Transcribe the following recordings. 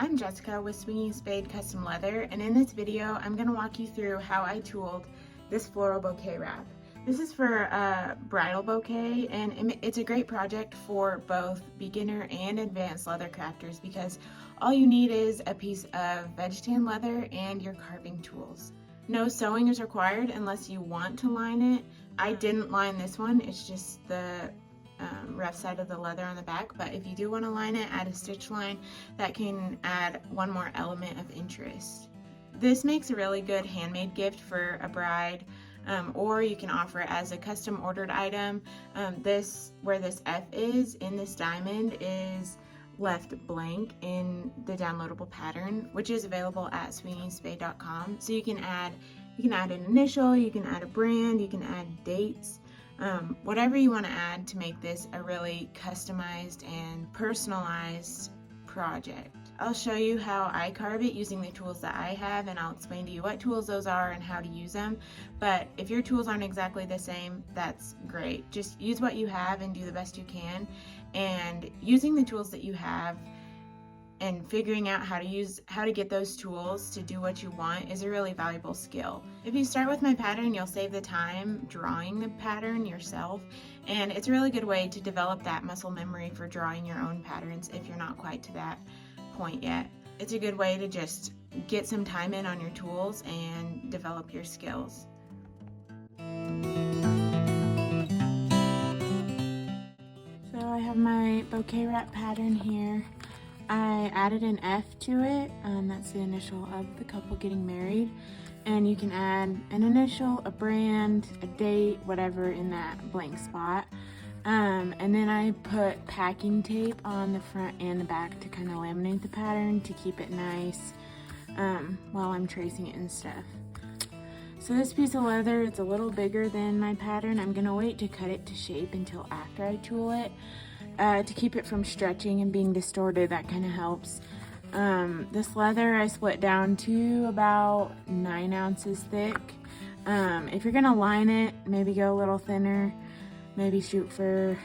I'm Jessica with Swinging Spade Custom Leather, and in this video I'm going to walk you through how I tooled this floral bouquet wrap. This is for a bridal bouquet, and it's a great project for both beginner and advanced leather crafters because all you need is a piece of veg tan leather and your carving tools. No sewing is required unless you want to line it. I didn't line this one, it's just the rough side of the leather on the back, but if you do want to line it, add a stitch line. That can add one more element of interest. This makes a really good handmade gift for a bride, or you can offer it as a custom ordered item. Where this F is in this diamond is left blank in the downloadable pattern, which is available at swingingspade.com. So you can add an initial, you can add a brand, you can add dates. Whatever you want to add to make this a really customized and personalized project. I'll show you how I carve it using the tools that I have, and I'll explain to you what tools those are and how to use them. But if your tools aren't exactly the same, that's great. Just use what you have and do the best you can. And using the tools that you have and figuring out how to get those tools to do what you want is a really valuable skill. If you start with my pattern, you'll save the time drawing the pattern yourself, and it's a really good way to develop that muscle memory for drawing your own patterns if you're not quite to that point yet. It's a good way to just get some time in on your tools and develop your skills. So I have my bouquet wrap pattern here. I added an F to it, that's the initial of the couple getting married, and you can add an initial, a brand, a date, whatever in that blank spot. And then I put packing tape on the front and the back to kind of laminate the pattern to keep it nice while I'm tracing it and stuff. So this piece of leather, it's a little bigger than my pattern. I'm gonna wait to cut it to shape until after I tool it. To keep it from stretching and being distorted. That kind of helps. This leather I split down to about 9 ounces thick. If you're gonna line it, maybe go a little thinner, maybe shoot for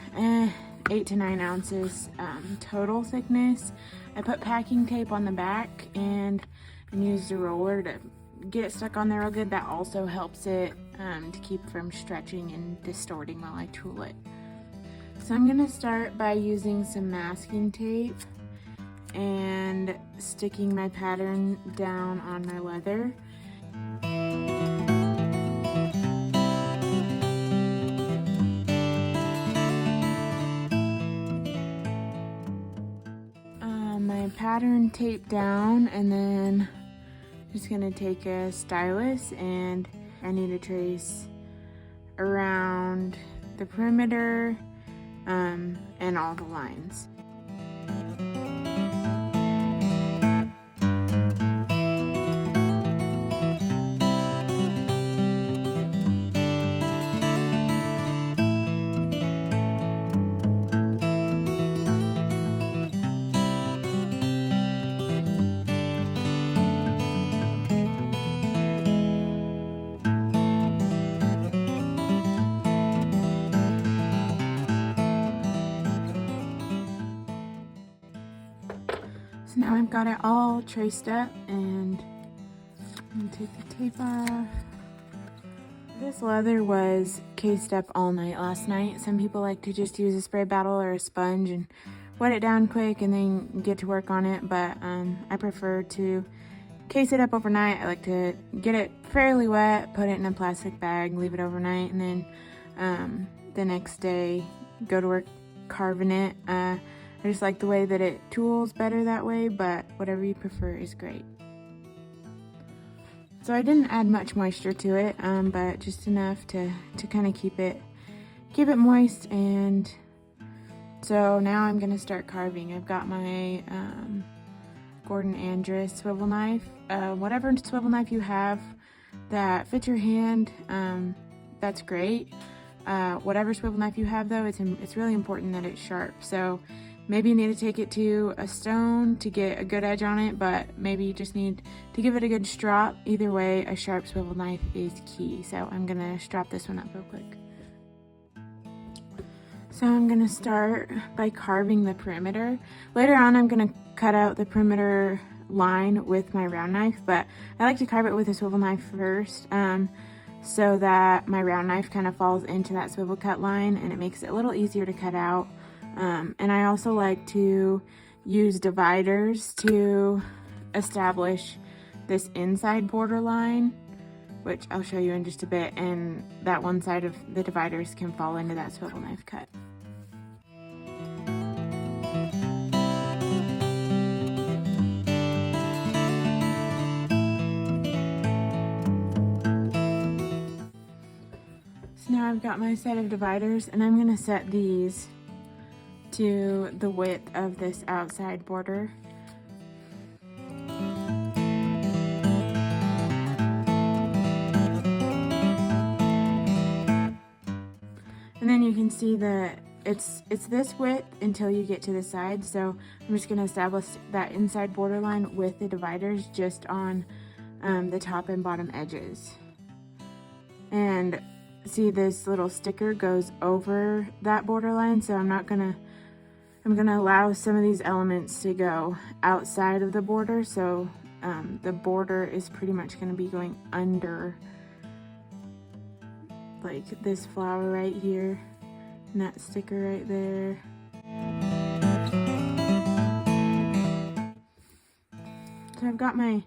8 to 9 ounces total thickness. I put packing tape on the back and used a roller to get it stuck on there real good. That also helps it to keep from stretching and distorting while I tool it. So I'm gonna start by using some masking tape and sticking my pattern down on my leather. My pattern taped down, and then I'm just gonna take a stylus and I need to trace around the perimeter and all the lines. So now I've got it all traced up, and I'm gonna take the tape off. This leather was cased up all night last night. Some people like to just use a spray bottle or a sponge and wet it down quick and then get to work on it, but I prefer to case it up overnight. I like to get it fairly wet, put it in a plastic bag, leave it overnight, and then the next day go to work carving it. I just like the way that it tools better that way, but whatever you prefer is great. So I didn't add much moisture to it, but just enough to kind of keep it moist. And so now I'm gonna start carving. I've got my Gordon Andrus swivel knife. Whatever swivel knife you have that fits your hand, that's great. Whatever swivel knife you have though, it's really important that it's sharp. So maybe you need to take it to a stone to get a good edge on it, but maybe you just need to give it a good strop. Either way, a sharp swivel knife is key. So I'm gonna strap this one up real quick. So I'm gonna start by carving the perimeter. Later on, I'm gonna cut cut out the perimeter line with my round knife, but I like to carve it with a swivel knife first, so that my round knife kind of falls into that swivel cut line and it makes it a little easier to cut out. And I also like to use dividers to establish this inside border line, which I'll show you in just a bit, and that one side of the dividers can fall into that swivel knife cut. So now I've got my set of dividers, and I'm going to set these to the width of this outside border. And then you can see that it's this width until you get to the side. So I'm just going to establish that inside border line with the dividers just on the top and bottom edges. And see, this little sticker goes over that border line, so I'm gonna allow some of these elements to go outside of the border. So the border is pretty much going to be going under, like this flower right here and that sticker right there. So I've got my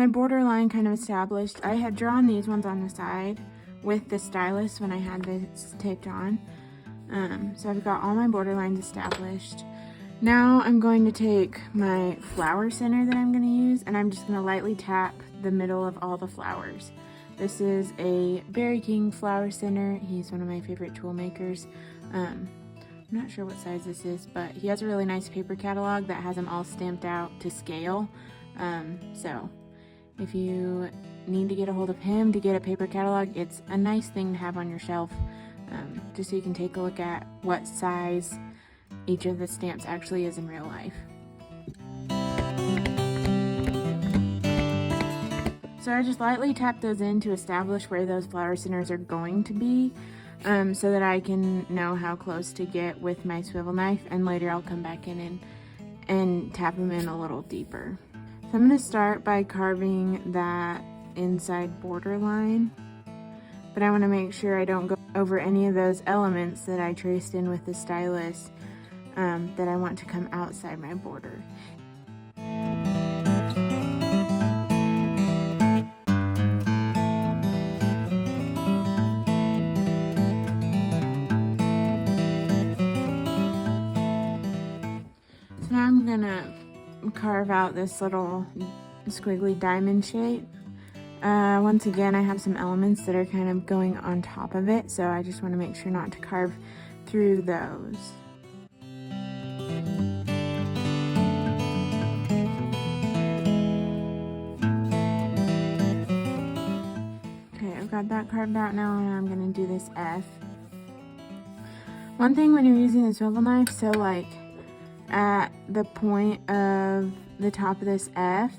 border line kind of established. I had drawn these ones on the side with the stylus when I had this taped on. So I've got all my border lines established. Now I'm going to take my flower center that I'm going to use, and I'm just going to lightly tap the middle of all the flowers. This is a Berry King flower center. He's one of my favorite tool makers. I'm not sure what size this is, but he has a really nice paper catalog that has them all stamped out to scale. So if you need to get a hold of him to get a paper catalog, it's a nice thing to have on your shelf, just so you can take a look at what size each of the stamps actually is in real life. So I just lightly tap those in to establish where those flower centers are going to be, so that I can know how close to get with my swivel knife, and later I'll come back in and tap them in a little deeper. So I'm going to start by carving that inside border line, but I want to make sure I don't go over any of those elements that I traced in with the stylus that I want to come outside my border. So now I'm gonna carve out this little squiggly diamond shape. Once again, I have some elements that are kind of going on top of it, so I just want to make sure not to carve through those. Okay, I've got that carved out now, and I'm going to do this F. One thing when you're using the swivel knife, so like at the point of the top of this F,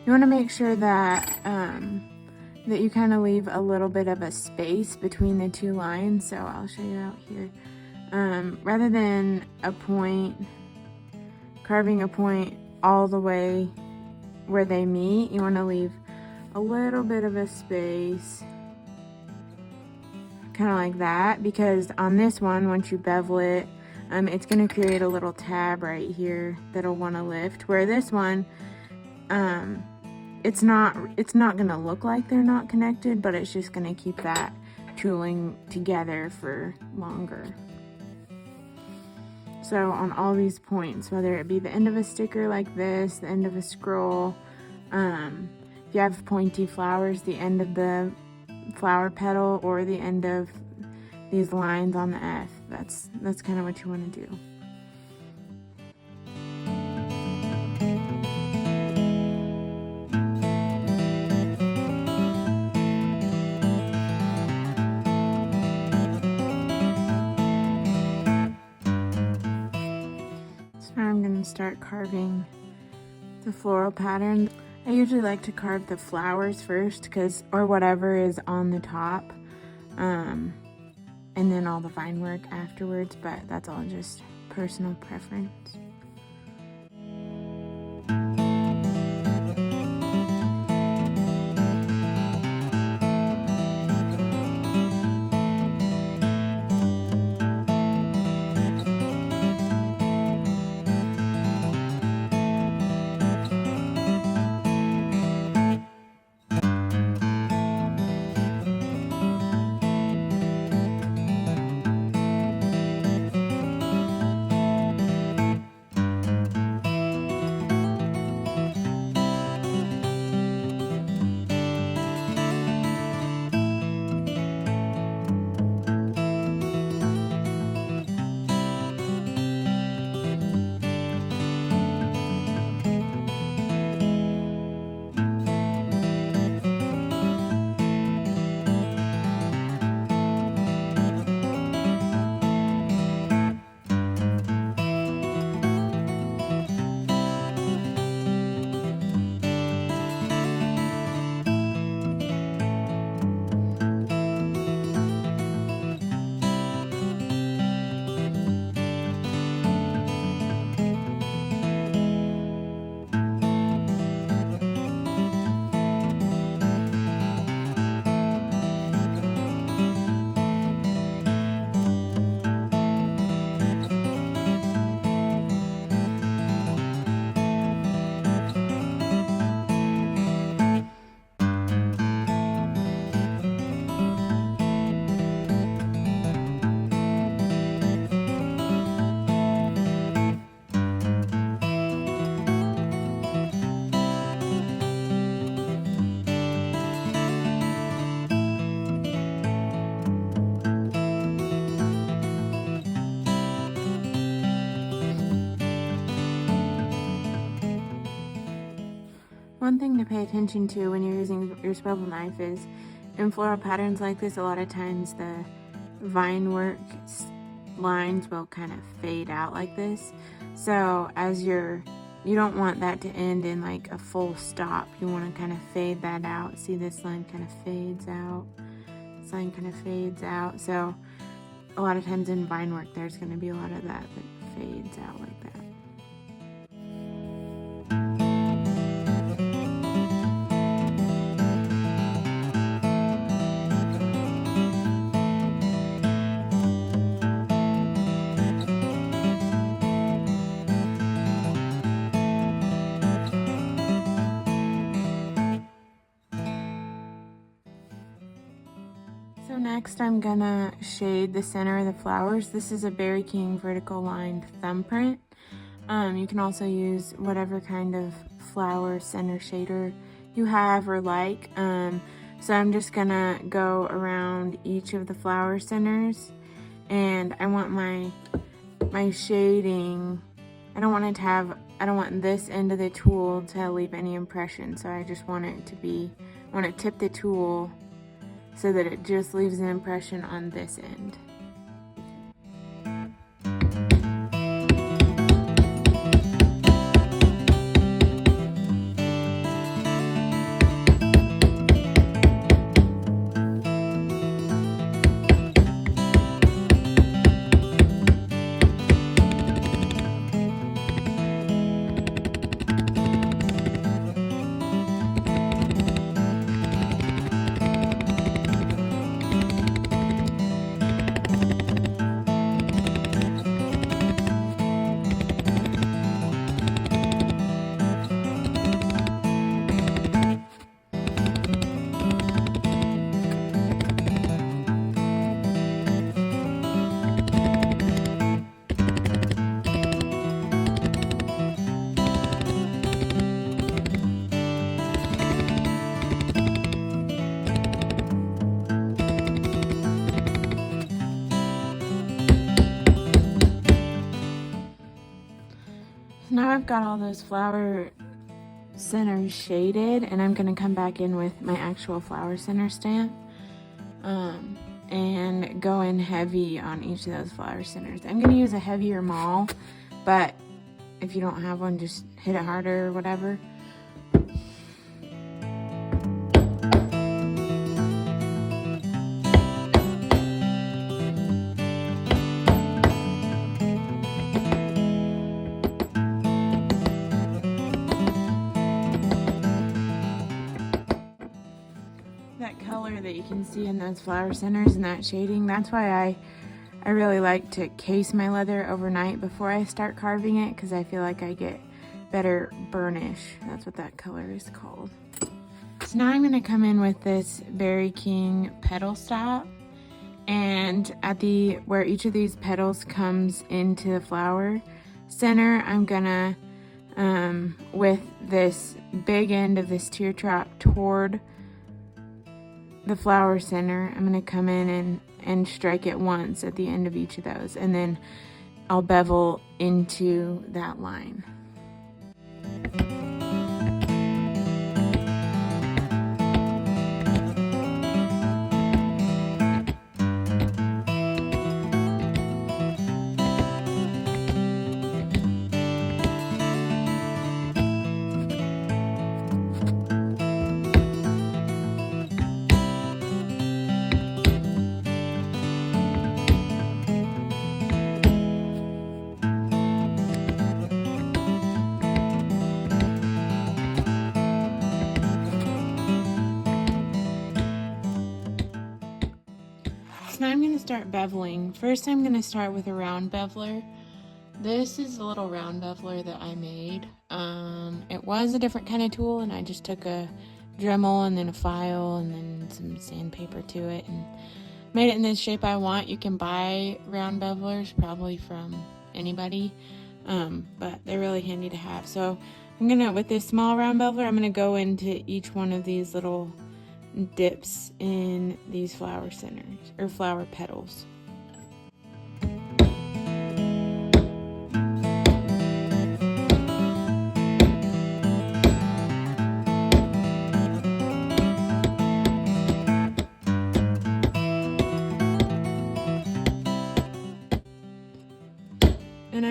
you want to make sure that that you kind of leave a little bit of a space between the two lines. So I'll show you out here. Rather than carving a point all the way where they meet, you want to leave a little bit of a space, kind of like that, because on this one, once you bevel it, it's going to create a little tab right here that'll want to lift, where this one, it's not going to look like they're not connected, but it's just going to keep that tooling together for longer. So on all these points, whether it be the end of a sticker like this, the end of a scroll, if you have pointy flowers, the end of the flower petal, or the end of these lines on the F, that's kind of what you want to do. Start carving the floral pattern. I usually like to carve the flowers first, or whatever is on the top, and then all the vine work afterwards, but that's all just personal preference. One thing to pay attention to when you're using your swivel knife is in floral patterns like this, a lot of times the vine work lines will kind of fade out like this. So as you don't want that to end in like a full stop. You want to kind of fade that out. See, this line kind of fades out. This line kind of fades out. So a lot of times in vine work, there's going to be a lot of that fades out like that. So next I'm gonna shade the center of the flowers. This is a Berry King vertical lined thumbprint. You can also use whatever kind of flower center shader you have or like. So I'm just gonna go around each of the flower centers, and I want my shading, I don't want this end of the tool to leave any impression. So I just want it to be, I want to tip the tool so that it just leaves an impression on this end. Now I've got all those flower centers shaded, and I'm going to come back in with my actual flower center stamp and go in heavy on each of those flower centers. I'm going to use a heavier maul, but if you don't have one, just hit it harder or whatever. That color that you can see in those flower centers and that shading, that's why I really like to case my leather overnight before I start carving it, because I feel like I get better burnish. That's what that color is called. So now I'm going to come in with this Berry King petal stop, and at where each of these petals comes into the flower center, I'm gonna with this big end of this teardrop toward the flower center, I'm going to come in and strike it once at the end of each of those, and then I'll bevel into that line. Now I'm going to start beveling. First I'm going to start with a round beveler. This is the little round beveler that I made. It was a different kind of tool, and I just took a Dremel and then a file and then some sandpaper to it and made it in this shape I want. You can buy round bevelers probably from anybody, but they're really handy to have. So I'm going to, with this small round beveler, I'm going to go into each one of these little dips in these flower centers or flower petals.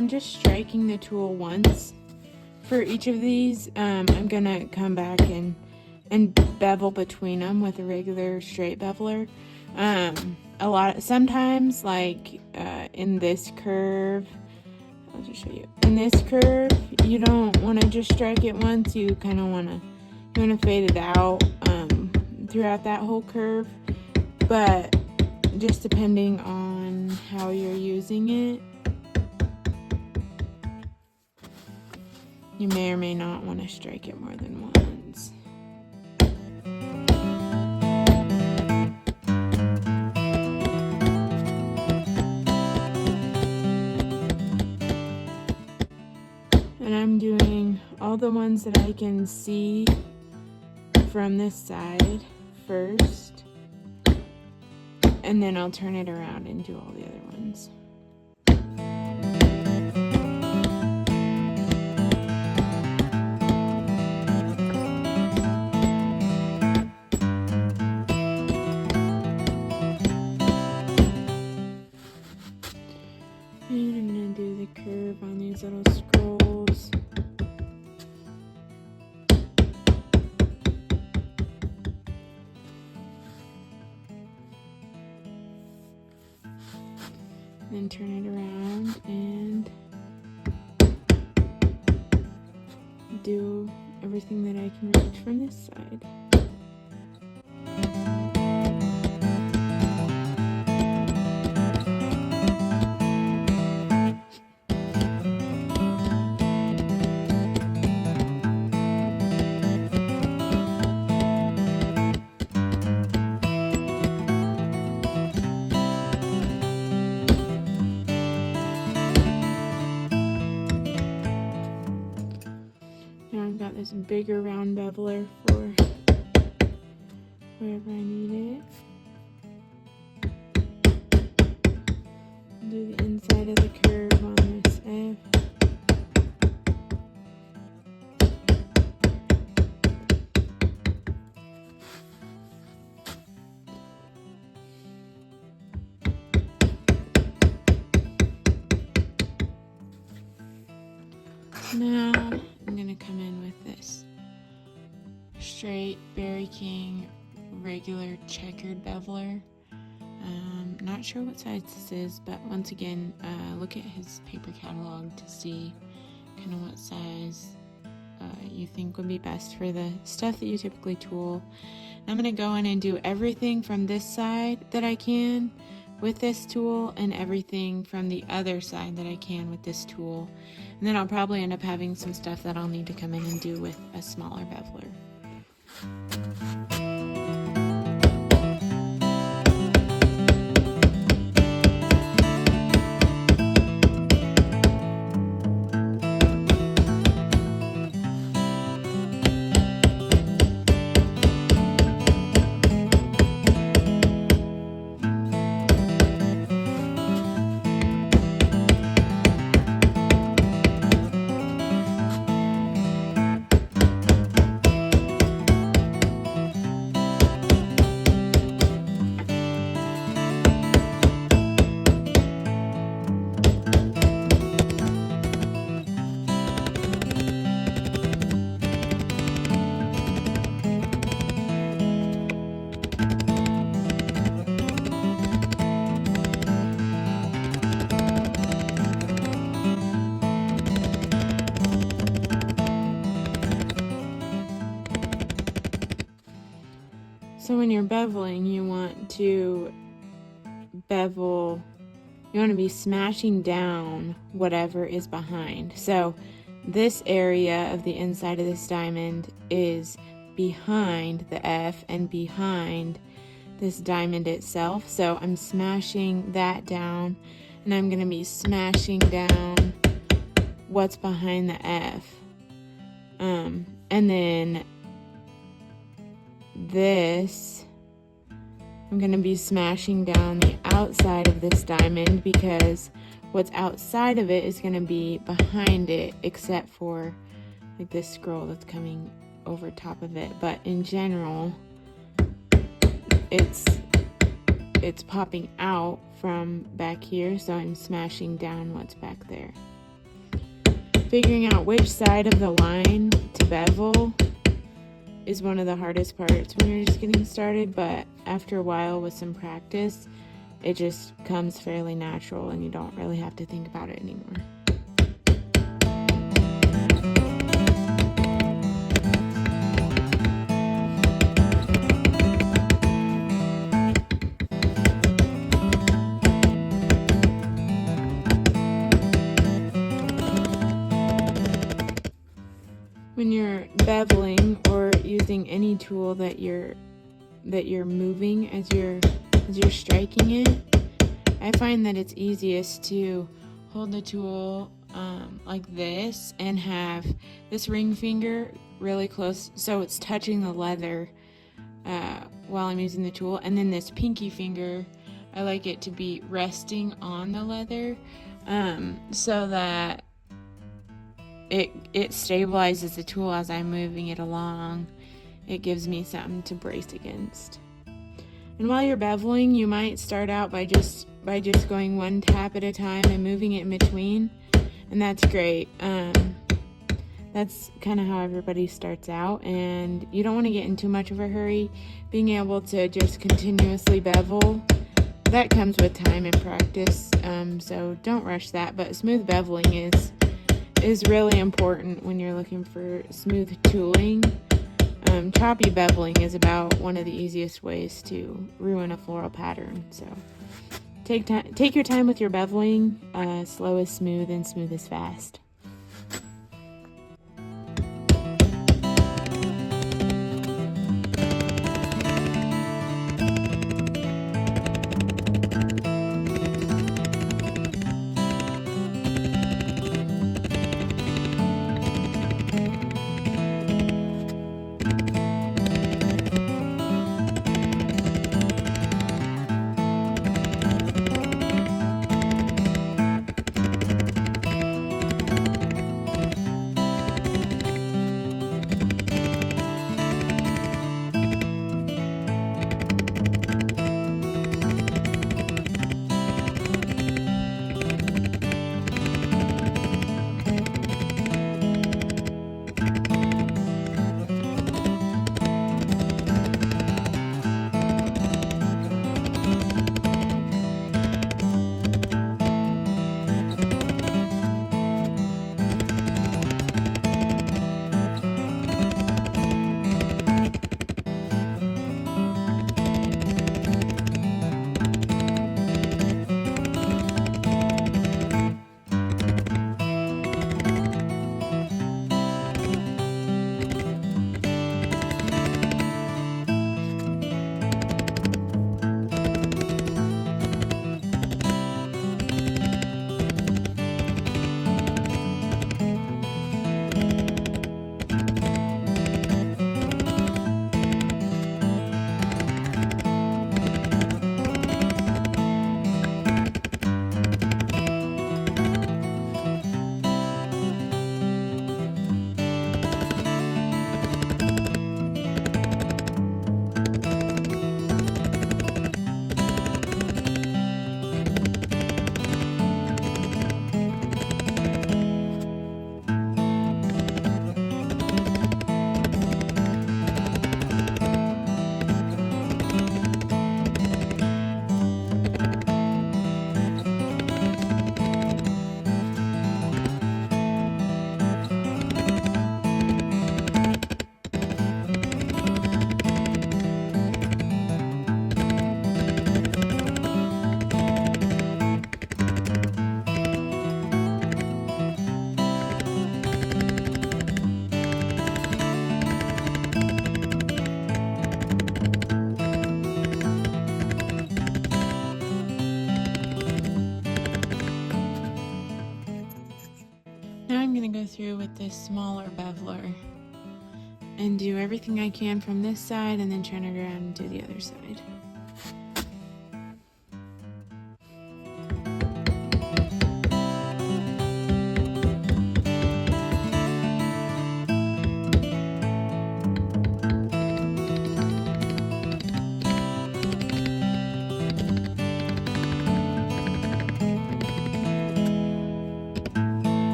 I'm just striking the tool once for each of these. I'm gonna come back and bevel between them with a regular straight beveler. Sometimes like in this curve, I'll just show you. In this curve, you don't want to just strike it once. You kind of want to fade it out throughout that whole curve. But just depending on how you're using it, you may or may not want to strike it more than once. And I'm doing all the ones that I can see from this side first, and then I'll turn it around and do all the other ones. And I'm going to do the curve on these little scrolls. Then turn it around and do everything that I can reach from this side. Now I've got this bigger round beveler for wherever I need it. Do the inside of the curve on this F. Now I'm going to come in with this straight Berry King regular checkered beveler. Not sure what size this is, but once again, look at his paper catalog to see kind of what size you think would be best for the stuff that you typically tool. I'm going to go in and do everything from this side that I can with this tool and everything from the other side that I can with this tool. And then I'll probably end up having some stuff that I'll need to come in and do with a smaller beveler. So when you're beveling, you want to be smashing down whatever is behind. So this area of the inside of this diamond is behind the F and behind this diamond itself. So I'm smashing that down, and I'm going to be smashing down what's behind the F. And then this, I'm going to be smashing down the outside of this diamond, because what's outside of it is going to be behind it, except for like this scroll that's coming over top of it. But in general, it's popping out from back here, so I'm smashing down what's back there. Figuring out which side of the line to bevel is one of the hardest parts when you're just getting started, but after a while with some practice, it just comes fairly natural and you don't really have to think about it anymore. When you're beveling or using any tool that you're moving as you're striking it, I find that it's easiest to hold the tool like this and have this ring finger really close so it's touching the leather while I'm using the tool, and then this pinky finger, I like it to be resting on the leather so that it stabilizes the tool as I'm moving it along. It gives me something to brace against. And while you're beveling, you might start out by just going one tap at a time and moving it in between, and that's great. That's kind of how everybody starts out, and you don't want to get in too much of a hurry. Being able to just continuously bevel, that comes with time and practice, so don't rush that. But smooth beveling is really important when you're looking for smooth tooling. Choppy beveling is about one of the easiest ways to ruin a floral pattern. So take your time with your beveling. Slow is smooth and smooth is fast. Go through with this smaller beveler and do everything I can from this side and then turn it around and do the other side.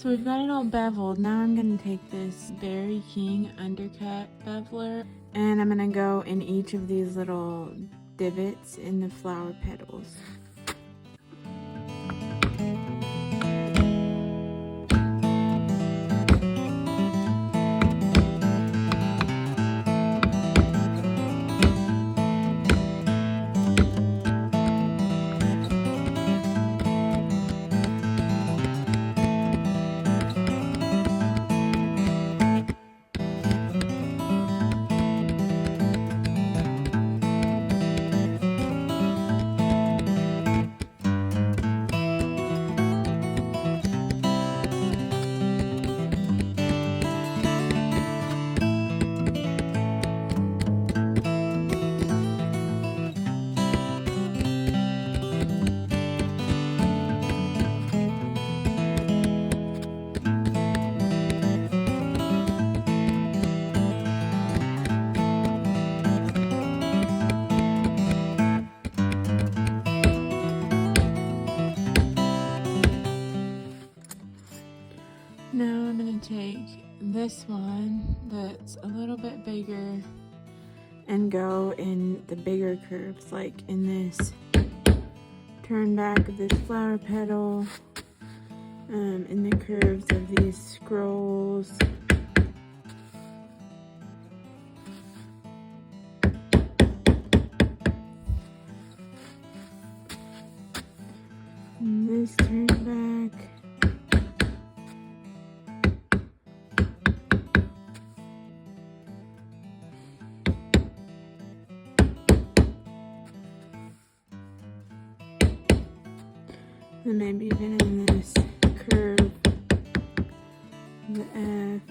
So we've got it all beveled. Now I'm going to take this Berry King undercut beveler and I'm going to go in each of these little divots in the flower petals. Now I'm going to take this one that's a little bit bigger and go in the bigger curves, like in this turn back of this flower petal, in the curves of these scrolls. And this turn back. And maybe even in this curve, the F.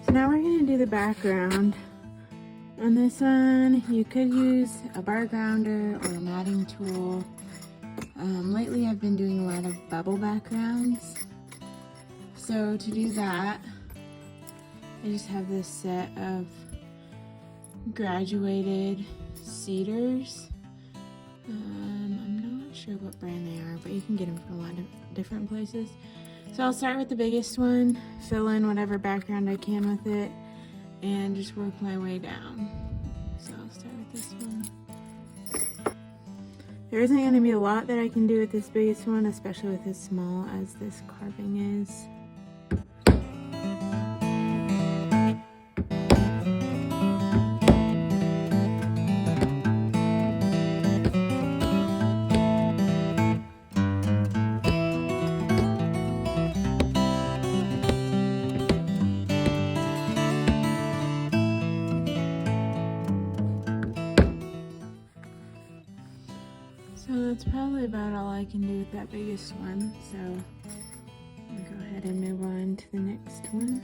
So now we're going to do the background. On this one, you could use a bar grounder or a matting tool. Lately I've been doing a lot of bubble backgrounds. So to do that, I just have this set of graduated cedars. I'm not sure what brand they are, but you can get them from a lot of different places. So I'll start with the biggest one, fill in whatever background I can with it, and just work my way down. So I'll start with this one. There isn't going to be a lot that I can do with this biggest one, especially with as small as this carving is. So that's probably about all I can do with that biggest one. So I'll go ahead and move on to the next one.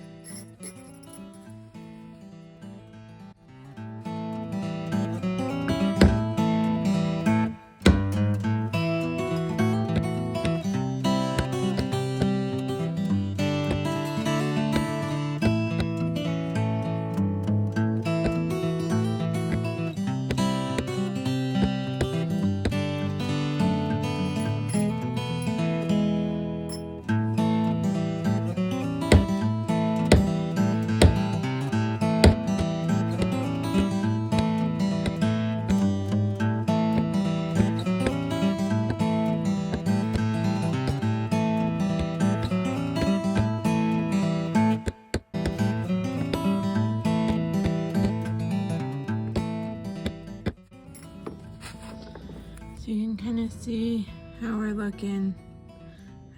So you can kind of see how we're looking.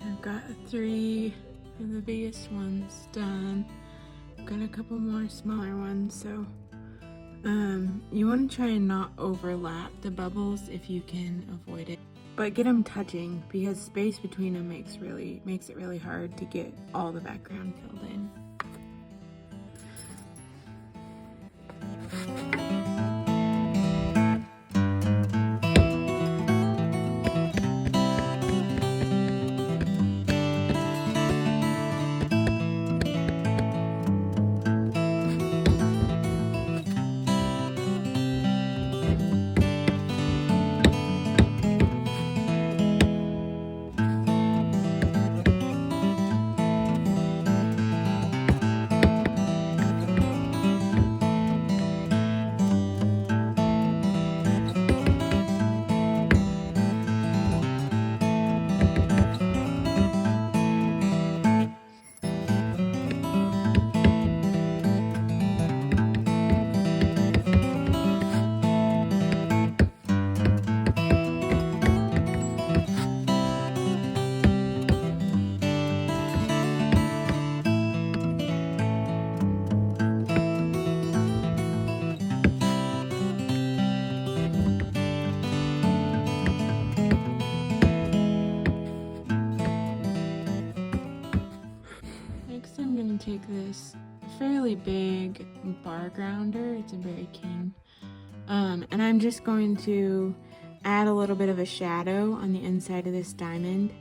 I've got 3 of the biggest ones done. I've got a couple more smaller ones, so you want to try and not overlap the bubbles if you can avoid it. But get them touching, because space between them makes it really hard to get all the background filled in. take this fairly big bar grounder. It's a Berry King. And I'm just going to add a little bit of a shadow on the inside of this diamond.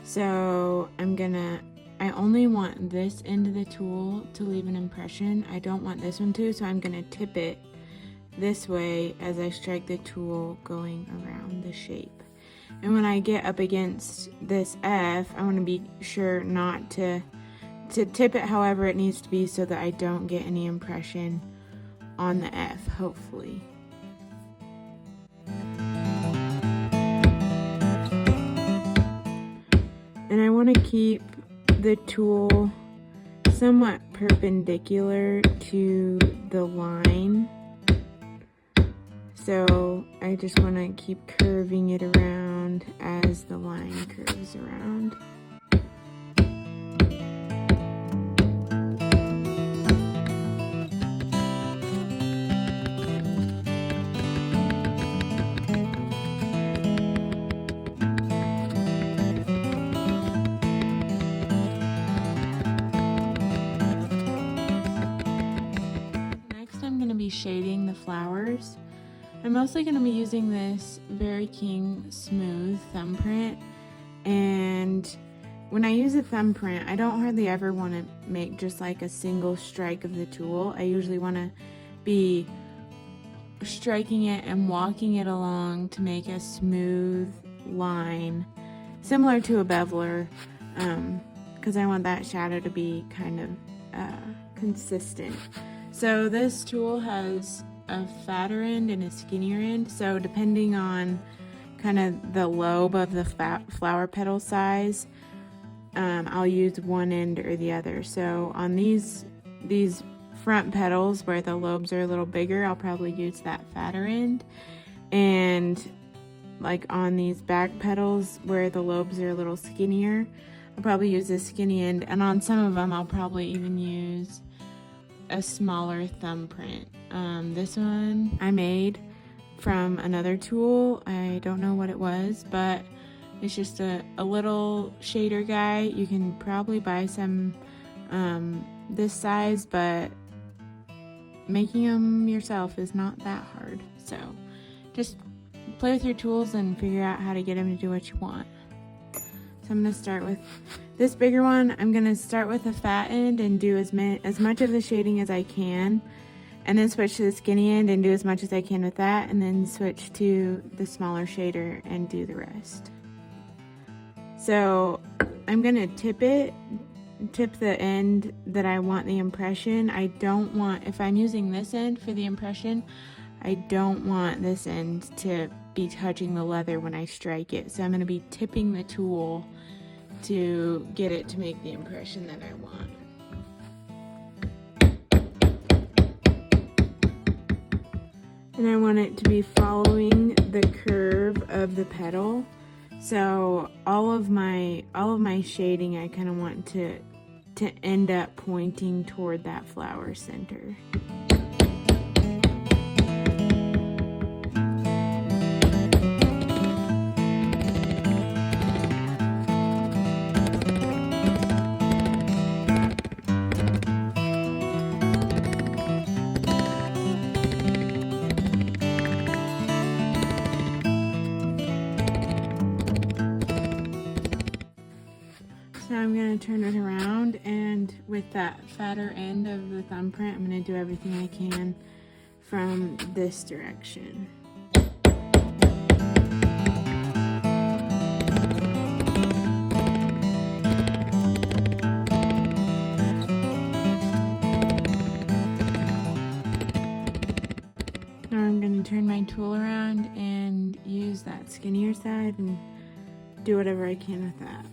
So I only want this end of the tool to leave an impression. I don't want this one to, so I'm gonna tip it this way as I strike the tool going around the shape. And when I get up against this F, I want to be sure not to tip it however it needs to be so that I don't get any impression on the F, hopefully. And I want to keep the tool somewhat perpendicular to the line. So I just want to keep curving it around as the line curves around. Next, I'm going to be shading the flowers. I'm mostly going to be using this Berry King smooth thumbprint, and when I use a thumbprint, I don't hardly ever want to make just like a single strike of the tool. I usually want to be striking it and walking it along to make a smooth line, similar to a beveler, because I want that shadow to be kind of consistent. So this tool has a fatter end and a skinnier end, so depending on kind of the lobe of the flower petal size, I'll use one end or the other. So on these front petals where the lobes are a little bigger, I'll probably use that fatter end, and like on these back petals where the lobes are a little skinnier, I'll probably use a skinny end, and on some of them I'll probably even use a smaller thumbprint. This one I made from another tool. I don't know what it was, but it's just a little shader guy. You can probably buy some this size, but making them yourself is not that hard. So just play with your tools and figure out how to get them to do what you want. So I'm going to start with this bigger one. I'm going to start with the fat end and do as much of the shading as I can, and then switch to the skinny end and do as much as I can with that, and then switch to the smaller shader and do the rest. So I'm going to tip the end that I want the impression. I don't want, if I'm using this end for the impression, I don't want this end to be touching the leather when I strike it. So I'm going to be tipping the tool to get it to make the impression that I want. And I want it to be following the curve of the petal. So all of my shading, I kind of want to end up pointing toward that flower center. So I'm going to turn it around, and with that fatter end of the thumbprint, I'm going to do everything I can from this direction. Now I'm going to turn my tool around and use that skinnier side and do whatever I can with that.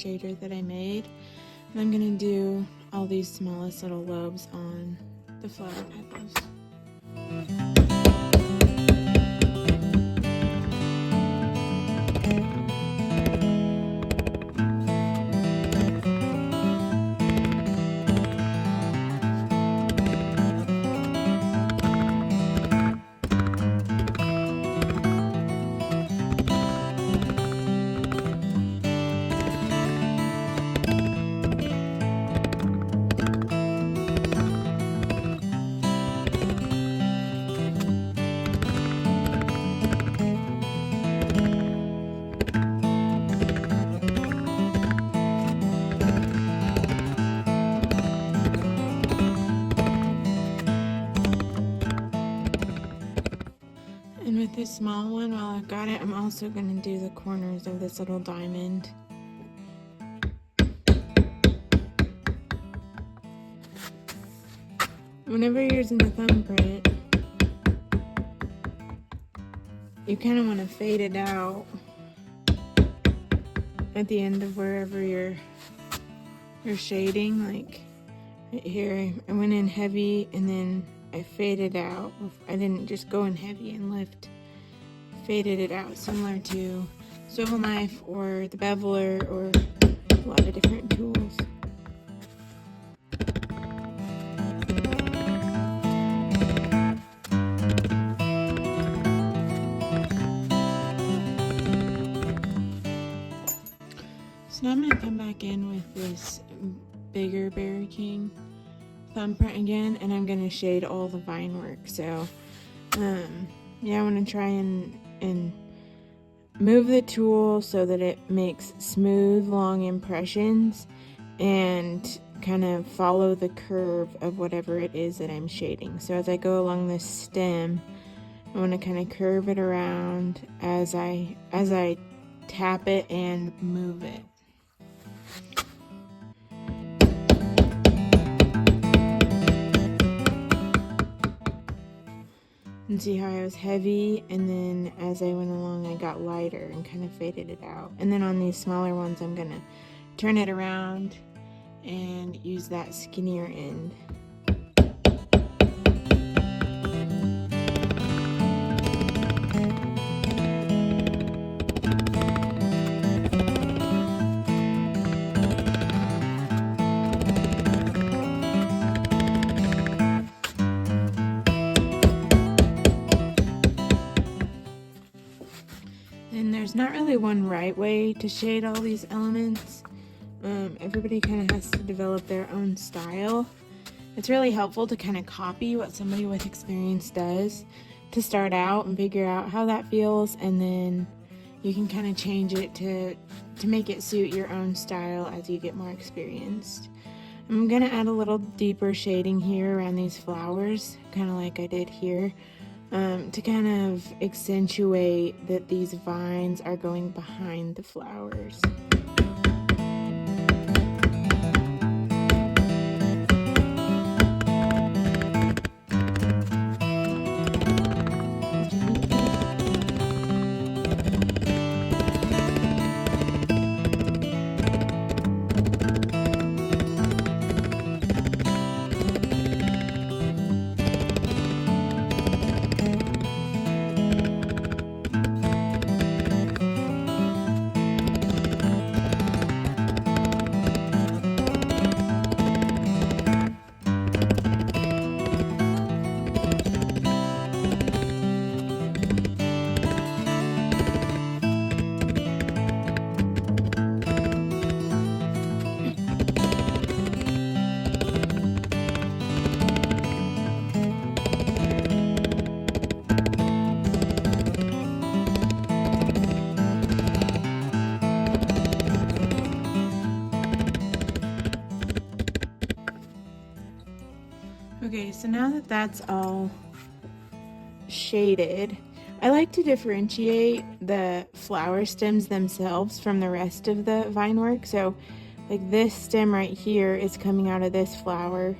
shader that I made. And I'm gonna do all these smallest little lobes on the flower petals. And with this small one, while I've got it, I'm also going to do the corners of this little diamond. Whenever you're using the thumbprint, you kind of want to fade it out at the end of wherever you're shading. Like right here, I went in heavy and then I faded out. I didn't just go in heavy and lift. Faded it out, similar to swivel knife or the beveler or a lot of different tools. So now I'm going to come back in with this bigger Berry King thumbprint again, and I'm going to shade all the vine work. So yeah, I want to try and move the tool so that it makes smooth, long impressions and kind of follow the curve of whatever it is that I'm shading. So as I go along this stem, I want to kind of curve it around as I tap it and move it. And see how I was heavy, and then as I went along I got lighter and kind of faded it out. And then on these smaller ones I'm gonna turn it around and use that skinnier end. And there's not really one right way to shade all these elements. Everybody kind of has to develop their own style. It's really helpful to kind of copy what somebody with experience does to start out and figure out how that feels, and then you can kind of change it to make it suit your own style as you get more experienced. I'm gonna add a little deeper shading here around these flowers, kind of like I did here. To kind of accentuate that these vines are going behind the flowers. Okay, so now that that's all shaded, I like to differentiate the flower stems themselves from the rest of the vine work. So like this stem right here is coming out of this flower,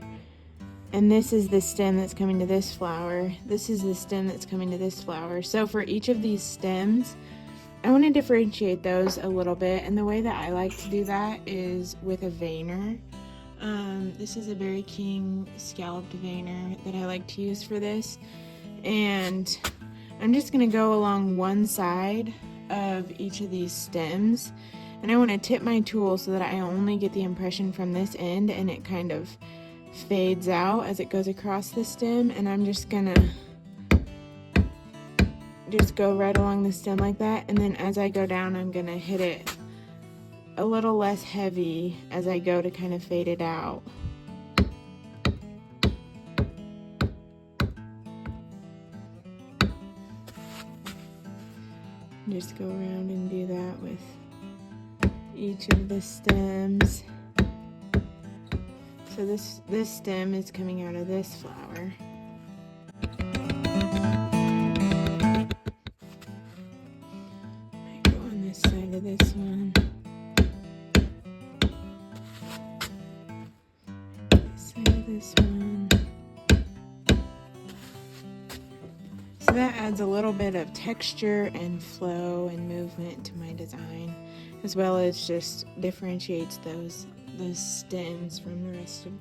and this is the stem that's coming to this flower. This is the stem that's coming to this flower. So for each of these stems, I want to differentiate those a little bit, and the way that I like to do that is with a veiner. This is a Berry King scalloped veiner that I like to use for this, and I'm just going to go along one side of each of these stems, and I want to tip my tool so that I only get the impression from this end and it kind of fades out as it goes across the stem, and I'm just gonna just go right along the stem like that, and then as I go down I'm gonna hit it a little less heavy as I go to kind of fade it out. Just go around and do that with each of the stems. So this stem is coming out of this flower. I go on this side of this one. This side of this one. So that adds a little bit of texture and flow and movement to my design, as well as just differentiates those stems from the rest of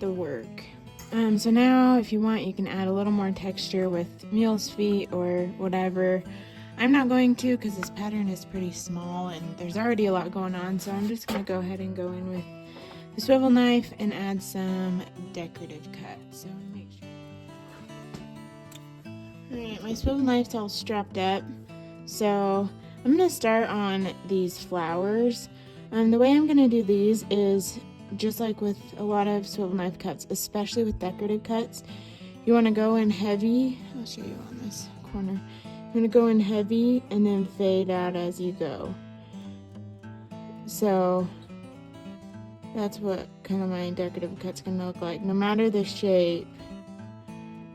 the work. So now if you want, you can add a little more texture with mule's feet or whatever. I'm not going to, because this pattern is pretty small and there's already a lot going on, so I'm just going to go ahead and go in with the swivel knife and add some decorative cuts. So make sure. Alright, my swivel knife's all strapped up, so I'm going to start on these flowers. The way I'm going to do these is just like with a lot of swivel knife cuts, especially with decorative cuts. You want to go in heavy. I'll show you on this corner. You want to go in heavy and then fade out as you go. So that's what kind of my decorative cut's going to look like. No matter the shape,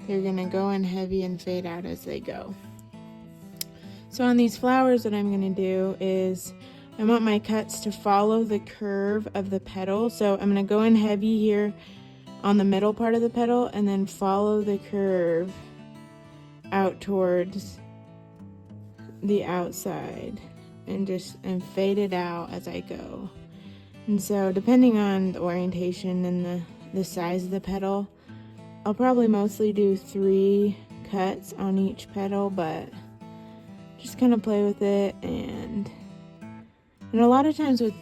they're going to go in heavy and fade out as they go. So on these flowers, what I'm going to do is I want my cuts to follow the curve of the petal. So I'm going to go in heavy here on the middle part of the petal and then follow the curve out towards the outside and fade it out as I go. And so depending on the orientation and the size of the petal, I'll probably mostly do 3 cuts on each petal, but just kind of play with it. And a lot of times with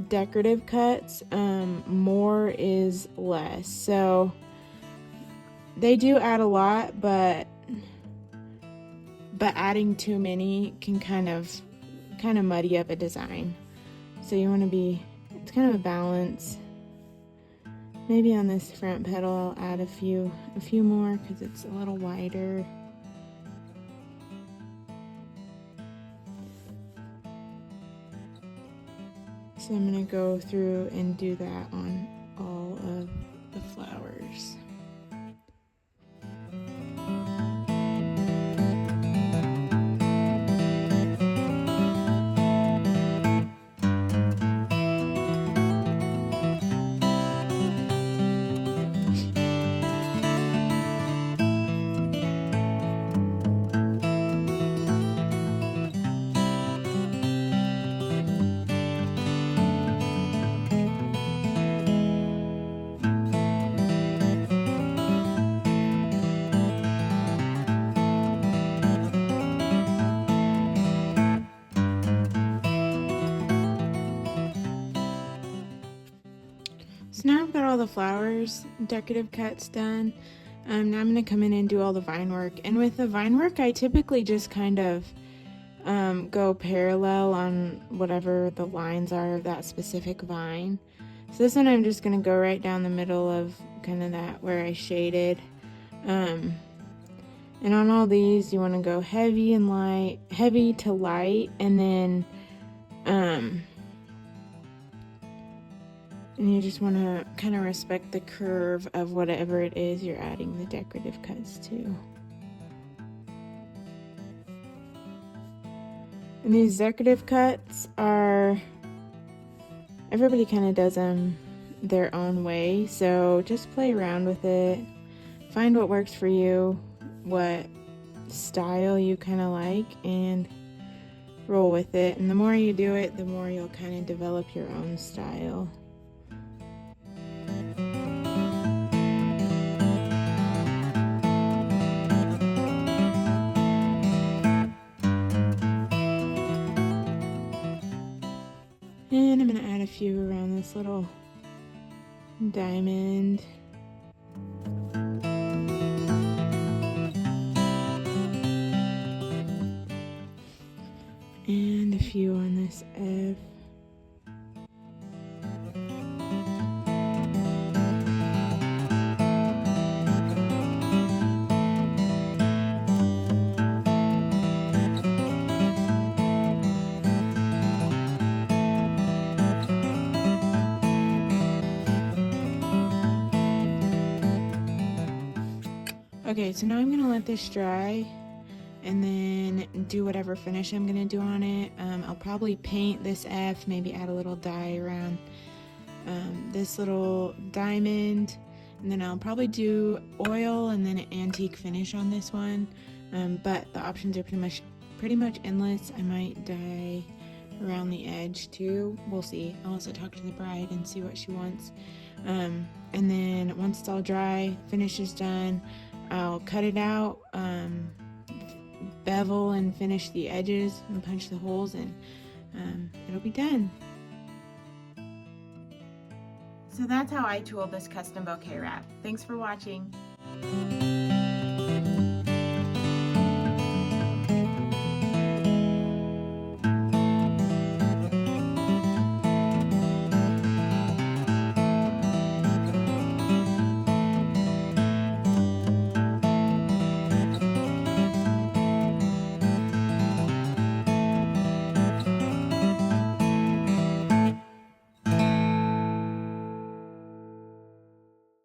decorative cuts, more is less. So they do add a lot, but adding too many can kind of muddy up a design. So you want to be, it's kind of a balance. Maybe on this front petal I'll add a few more because it's a little wider. So I'm going to go through and do that on all of the flowers. So now I've got all the flowers, decorative cuts done. Now I'm going to come in and do all the vine work. And with the vine work, I typically just kind of go parallel on whatever the lines are of that specific vine. So this one I'm just going to go right down the middle of kind of that where I shaded. And on all these, you want to go heavy and light, heavy to light, and then and you just want to kind of respect the curve of whatever it is you're adding the decorative cuts to. And these decorative cuts are, everybody kind of does them their own way, so just play around with it. Find what works for you, what style you kind of like, and roll with it. And the more you do it, the more you'll kind of develop your own style. And I'm going to add a few around this little diamond. And a few on this F. Okay, so now I'm gonna let this dry and then do whatever finish I'm gonna do on it. I'll probably paint this F, maybe add a little dye around this little diamond, and then I'll probably do oil and then an antique finish on this one. But the options are pretty much endless. I might dye around the edge too. We'll see. I'll also talk to the bride and see what she wants. And then once it's all dry, finish is done, I'll cut it out, bevel and finish the edges and punch the holes, and it'll be done. So that's how I tooled this custom bouquet wrap. Thanks for watching.